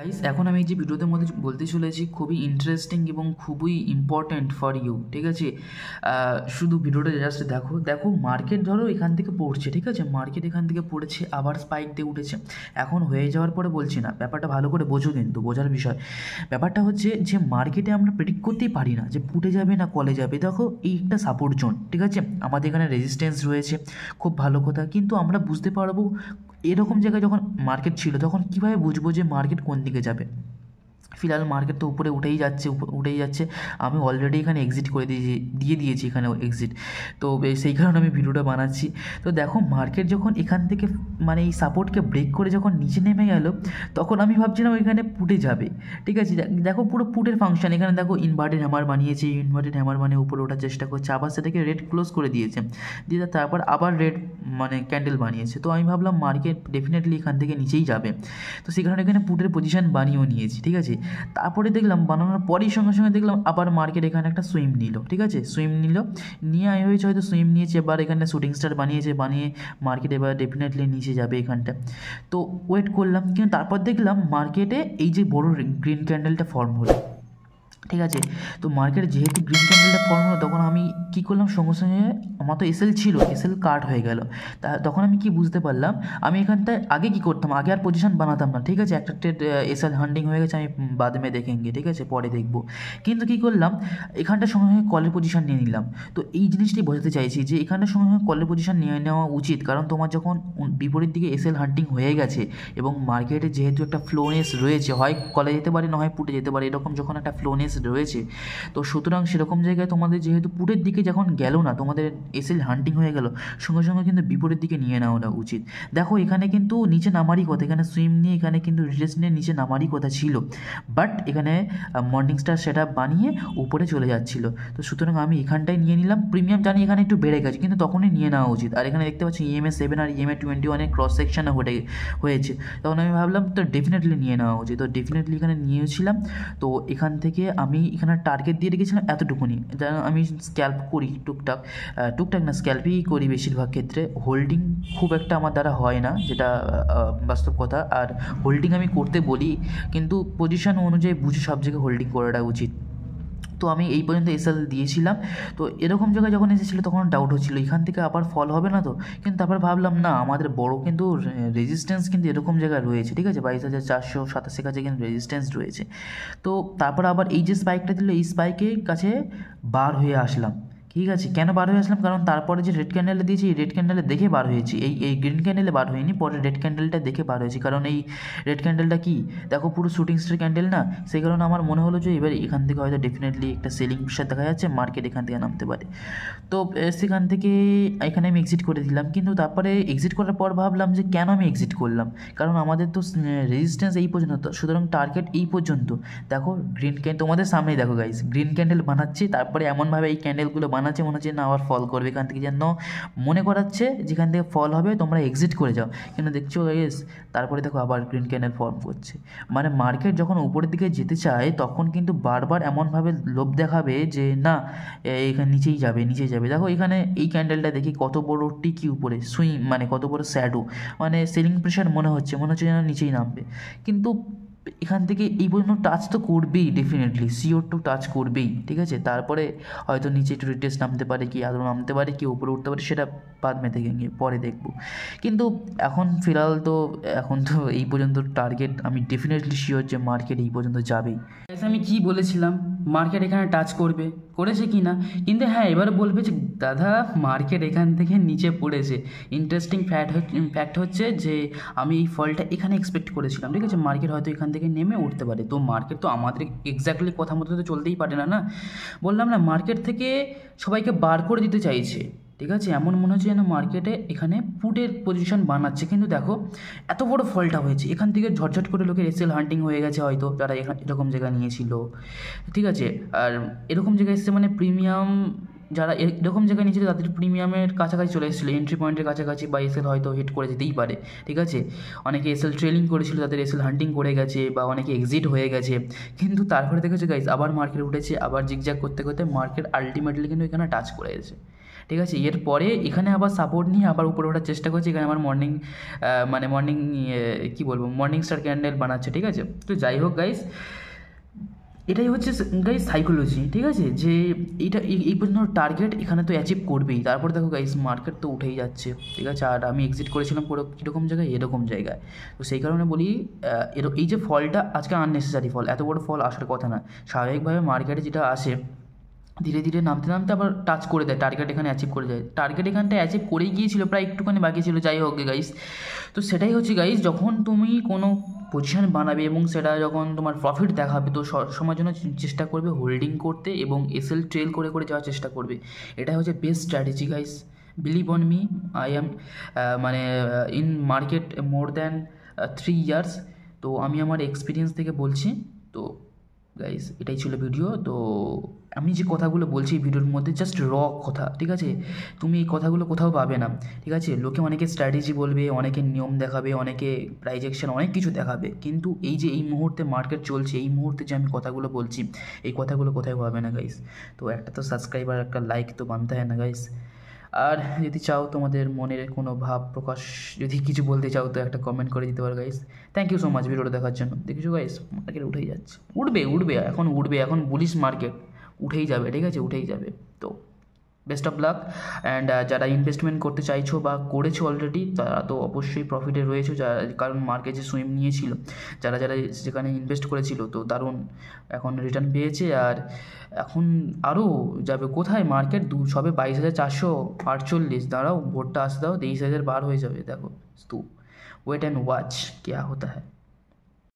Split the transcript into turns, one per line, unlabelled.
Guys, এখন আমি এই যে ভিডিওতে মধ্যে বলতে চলেছি খুবই ইন্টারেস্টিং এবং খুবই ইম্পর্ট্যান্ট ফর ইউ, ঠিক আছে। শুধু ভিডিওটা জাস্ট দেখো দেখো মার্কেট ধরো এখান থেকে পড়ছে, ঠিক আছে, মার্কেট এখান থেকে পড়েছে আবার স্পাইক দিয়ে উঠেছে। এখন হয়ে যাওয়ার পরে বলছি না, ব্যাপারটা ভালো করে বোঝো, কিন্তু বোঝার বিষয়। ব্যাপারটা হচ্ছে যে মার্কেটে আমরা প্রেডিক্ট করতেই পারি না যে পুটে যাবে না কলে যাবে। দেখো এই একটা সাপোর্ট জোন, ঠিক আছে, আমাদের এখানে রেজিস্ট্যান্স রয়েছে, খুব ভালো কথা, কিন্তু আমরা বুঝতে পারবো এরকম জায়গায় যখন মার্কেট ছিল তখন কীভাবে বুঝবো যে মার্কেট কোন দিকে যাবে। ফিলহাল মার্কেট তো উপরে উঠেই যাচ্ছে। আমি অলরেডি এখানে এক্সিট করে দিয়েছি এখানে এক্সিট। তো সেই কারণে আমি ভিডিওটা বানাচ্ছি। তো দেখো মার্কেট যখন এখান থেকে মানে এই সাপোর্টকে ব্রেক করে যখন নিচে নেমে গেল, তখন আমি ভাবছিলাম এখানে পুটে যাবে, ঠিক আছে। দেখো পুরো পুটের ফাংশন এখানে, দেখো ইনভার্টেড হ্যামার বানিয়েছে, ইনভার্টেড হ্যামার মানে উপরে ওঠার চেষ্টা করছে, আবার সেটাকে রেড ক্লোজ করে দিয়েছে, দিয়ে তারপর আবার রেড মানে ক্যান্ডেল বানিয়েছে। তো আমি ভাবলাম মার্কেট ডেফিনেটলি এখান থেকে নিচেই যাবে, তো সেই কারণে এখানে পুটের পজিশন বানিয়েও নিয়েছি, ঠিক আছে। তারপরে দেখলাম বানানোর পরই সঙ্গে সঙ্গে দেখলাম আবার মার্কেট এখানে একটা সুইম নিল, ঠিক আছে, সুইম নিয়ে আমি হয়েছে হয়তো সুইম নিয়েছে, এবার এখানে শুটিং স্টার বানিয়ে মার্কেট এবার ডেফিনেটলি নিচে যাবে এখানটা। তো ওয়েট করলাম, কিন্তু তারপর দেখলাম মার্কেটে এই যে বড় গ্রিন ক্যান্ডেলটা ফর্ম হলো, ঠিক আছে। তো মার্কেটে যেহেতু গ্রিন ক্যান্ডেলটা ফর্ম হলো, তখন আমি কী করলাম, সঙ্গে সঙ্গে আমার তো এসএল ছিল, এসএল কাট হয়ে গেল। তখন আমি কি বুঝতে পারলাম, আমি এখানটায় আগে কী করতাম, আগে আর পজিশন বানাতাম না, ঠিক আছে, একটা এসএল হান্ডিং হয়ে গেছে, আমি বাদ মে দেখেঙ্গে, ঠিক আছে, পরে দেখবো। কিন্তু কী করলাম, এখানটার সঙ্গে সঙ্গে কলের পজিশন নিয়ে নিলাম। তো এই জিনিসটাই বোঝাতে চাইছি যে এখানটার সঙ্গে সঙ্গে কলের পজিশন নিয়ে নেওয়া উচিত, কারণ তোমার যখন বিপরীত দিকে এসএল হান্টিং হয়ে গেছে এবং মার্কেটে যেহেতু একটা ফ্লোনেস রয়েছে, হয় কলে যেতে পারে না হয় পুটে যেতে পারে, এরকম যখন একটা ফ্লোনেস রয়েছে, তো সুতরাং সেরকম জায়গায় তোমাদের যেহেতু পুটের দিকে যখন গেল না, তোমাদের এসএল হান্টিং হয়ে গেল, সঙ্গে সঙ্গে কিন্তু বিপরীত দিকে নিয়ে নেওয়াটা উচিত। দেখো এখানে কিন্তু নিচে নামারই কথা, এখানে সুইম নিয়ে এখানে কিন্তু রিটেস্ট নিয়ে নিচে নামারই কথা ছিল, বাট এখানে মর্নিং স্টার সেট আপ বানিয়ে উপরে চলে যাচ্ছিল। তো সুতরাং আমি এখানটায় নিয়ে নিলাম, প্রিমিয়াম জানি এখানে একটু বেড়ে গেছে, কিন্তু তখনই নিয়ে নেওয়া উচিত। আর এখানে দেখতে পাচ্ছি ইএমএ 7 আর ইএমএ 21 ক্রস সেকশনে হয়েছে, তখন আমি ভাবলাম তো ডেফিনেটলি নিয়ে নেওয়া উচিত, তো ডেফিনেটলি এখানে নিয়েছিলাম। তো এখান থেকে আমি এখানে টার্গেট দিয়ে রেখেছিলাম এতটুকুনি, যেন আমি স্ক্যাল্প করি টুকটাক না, স্ক্যাল্পই করি বেশিরভাগ ক্ষেত্রে, হোল্ডিং খুব একটা আমার দ্বারা হয় না, যেটা বাস্তব কথা। আর হোল্ডিং আমি করতে বলি, কিন্তু পজিশন অনুযায়ী বুঝে সব জায়গায় হোল্ডিং করাটা উচিত। তো আমি এই পর্যন্ত এসএল দিয়েছিলাম। তো এরকম জায়গায় যখন এসেছিলো তখন ডাউট হচ্ছিলো এখান থেকে আবার ফল হবে না তো, কিন্তু তারপর ভাবলাম না, আমাদের বড় কিন্তু রেজিস্ট্যান্স কিন্তু এরকম জায়গায় রয়েছে, ঠিক আছে, 22,487 কাছে কিন্তু রেজিস্ট্যান্স রয়েছে। তো তারপর আবার এই যে স্পাইকটা দিল, এই স্পাইকের কাছে বার হয়ে আসলাম, ঠিক আছে। কেন বার হয়ে আসলাম, কারণ তারপরে যে রেড ক্যান্ডেলটা দিয়েছি, এই রেড ক্যান্ডেলে দেখে বার হয়েছি, এই গ্রিন ক্যান্ডেলে বার হয়নি, পরে রেড ক্যান্ডেলটা দেখে বার হয়েছি, কারণ এই রেড ক্যান্ডেলটা কি দেখো পুরো শুটিং স্টার ক্যান্ডেল না, সেই কারণে আমার মনে হলো যে এবার এখান থেকে হয়তো ডেফিনেটলি একটা সেলিং প্রেশার দেখা যাচ্ছে, মার্কেট এখান থেকে নামতে পারে। তো সেখান থেকে এখানে আমি এক্সিট করে দিলাম, কিন্তু তারপরে এক্সিট করার পর ভাবলাম যে কেন আমি এক্সিট করলাম, কারণ আমাদের তো রেজিস্ট্যান্স এই পর্যন্ত, সুতরাং টার্গেট এই পর্যন্ত। দেখো গ্রিন ক্যান্ডেল তোমাদের সামনেই দেখো গাইস, গ্রিন ক্যান্ডেল বানাচ্ছে, তারপরে এমনভাবে এই ক্যান্ডেলগুলো বানাচ্ছে মনে হচ্ছে না আবার ফল করবে, এখান থেকে যেন মনে করাচ্ছে যেখান থেকে ফল হবে তোমরা এক্সিট করে যাও, কিন্তু দেখছো গাইস তারপরে দেখো আবার গ্রিন ক্যান্ডেল ফর্ম করছে। মানে মার্কেট যখন উপরের দিকে যেতে চায় তখন কিন্তু বারবার এমনভাবে লোভ দেখাবে যে না এখানে নিচে যাবে। দেখো এখানে এই ক্যান্ডেলটা দেখি কত বড় টিকি উপরে সুইং, মানে কত বড় শ্যাডো, মানে সেলিং প্রেশার মনে হচ্ছে যেন নিচেই নামবে, কিন্তু এখান থেকে এই পর্যন্ত টাচ তো করবেই, ডেফিনেটলি শিওর টু টাচ করবেই, ঠিক আছে। তারপরে হয়তো নিচে একটু রিটেস্ট নামতে পারে, কি আদৌ নামতে পারে, কি উপরে উঠতে পারে, সেটা বাদ মে থেকে গিয়ে পরে দেখবো। কিন্তু ফিলহাল তো এখন তো এই পর্যন্ত টার্গেট, আমি ডেফিনেটলি শিওর যে মার্কেট এই পর্যন্ত যাবেই। আমি কি বলেছিলাম, মার্কেট এখানে টাচ করেছে কি না, কিন্তু হ্যাঁ এবারে বলবে যে দাদা মার্কেট এখান থেকে নিচে পড়েছে। ইন্টারেস্টিং ফ্যাক্ট হচ্ছে যে আমি এই ফলটা এখানে এক্সপেক্ট করেছিলাম, ঠিক আছে, মার্কেট হয়তো এখান থেকে নেমে উঠতে পারে। তো মার্কেট তো আমাদের এক্স্যাক্টলি কথা মতো তো চলতেই পারে না, বললাম না, মার্কেট থেকে সবাইকে বার করে দিতে চাইছে, ঠিক আছে। এমন মনে হচ্ছে যেন মার্কেটে এখানে পুটের পজিশন বানাচ্ছে, কিন্তু দেখো এত বড় ফলটা হয়েছে, এখান থেকে ঝটঝট করে লোকের এসএল হান্টিং হয়ে গেছে হয়তো, যারা এরকম জায়গা নিয়েছিল, ঠিক আছে। আর এরকম জায়গায় এসছে মানে প্রিমিয়াম, যারা এরকম জায়গায় নিয়েছিল তাদের প্রিমিয়ামের কাছাকাছি চলে এসেছিলো, এন্ট্রি পয়েন্টের কাছাকাছি, বা এসএল হয়তো হিট করে যেতেই পারে, ঠিক আছে। অনেকে এসএল ট্রেলিং করেছিল, তাদের এসএল হান্টিং করে গেছে, বা অনেকে এক্সিট হয়ে গেছে, কিন্তু তারপরে দেখেছে গাইস আবার মার্কেট উঠেছে, আবার জিগজ্যাগ করতে করতে মার্কেট আলটিমেটলি কিন্তু এখানে টাচ করে গেছে, ঠিক আছে। এরপরে এখানে আবার সাপোর্ট নিয়ে আবার উপরে ওঠার চেষ্টা করছে। এখানে আমার মর্নিং কী বলবো, মর্নিং স্টার ক্যান্ডেল বানাচ্ছে, ঠিক আছে। তো যাই হোক গাইস, এটাই হচ্ছে গাইস সাইকোলজি, ঠিক আছে, যে এটা এই পর্যন্ত টার্গেট এখানে তো অ্যাচিভ করবেই। তারপর দেখো গাইস মার্কেট তো উঠেই যাচ্ছে, ঠিক আছে। আর আমি এক্সিট করেছিলাম পুরো কীরকম জায়গায়, এরকম জায়গায়। তো সেই কারণে বলি এই যে ফলটা আজকে আননেসেসারি ফল, এত বড় ফল আসার কথা না। স্বাভাবিকভাবে মার্কেটে যেটা আসে ধীরে ধীরে নামতে নামতে আবার টাচ করে দেয়, টার্গেট এখানে অ্যাচিভ করে যায়। টার্গেট এখানটা অ্যাচিভ করেই গিয়েছিল, প্রায় একটুখানি বাকি ছিল, যাই হোক গাইস। তো সেটাই হচ্ছে গাইস, যখন তুমি কোনো পজিশন বানাবে এবং সেটা যখন তোমার প্রফিট দেখাবে, তো সময়ের জন্য চেষ্টা করবে হোল্ডিং করতে এবং এসএল ট্রেল করে করে যাওয়ার চেষ্টা করবে। এটাই হচ্ছে best strategy guys. Believe on me, I am in market more than 3 years. তো আমি আমার এক্সপিরিয়েন্স থেকে বলছি। তো গাইস এটাই ছিল ভিডিও। তো আমি যে কথাগুলো বলছি এই ভিডিওর মধ্যে জাস্ট কথা, ঠিক আছে। তুমি এই কথাগুলো কোথাও পাবে না, ঠিক আছে। লোকে অনেকে স্ট্র্যাটেজি বলবে, অনেকে নিয়ম দেখাবে, অনেকে প্রাইজ অ্যাকশন, অনেক কিছু দেখাবে, কিন্তু এই যে এই মুহূর্তে মার্কেট চলছে, এই মুহূর্তে যে আমি কথাগুলো বলছি, এই কথাগুলো কোথাও পাবে না গাইস। তো একটা তো সাবস্ক্রাইব আর একটা লাইক তো বানতে হয় না গাইস। আর যদি চাও তোমাদের মনের কোনো ভাব প্রকাশ, যদি কিছু বলতে চাও, তো একটা কমেন্ট করে দিতে পারো guys. Thank you so much ভিডিওটা দেখার জন্য। দেখেছো গাইস, মার্কেট উঠেই যাচ্ছে, উঠবে, এখন বুলিশ মার্কেট, উঠেই যাবে, ঠিক আছে, উঠেই যাবে। তো বেস্ট অফ লাক। অ্যান্ড যারা ইনভেস্টমেন্ট করতে চাইছো বা করেছো অলরেডি, তারা তো অবশ্যই প্রফিটে রয়েছো, কারণ মার্কেট যে সুইং নিয়েছিল, যারা যারা যেখানে ইনভেস্ট করেছিল, তো দারুণ এখন রিটার্ন পেয়েছে। আর এখন আরও যাবে কোথায় মার্কেট, সবে 22,448। দাঁড়াও, ভোটটা আসতে দাও, 23,000 পার হয়ে যাবে। দেখো, তো ওয়েট অ্যান্ড ওয়াচ क्या होता है।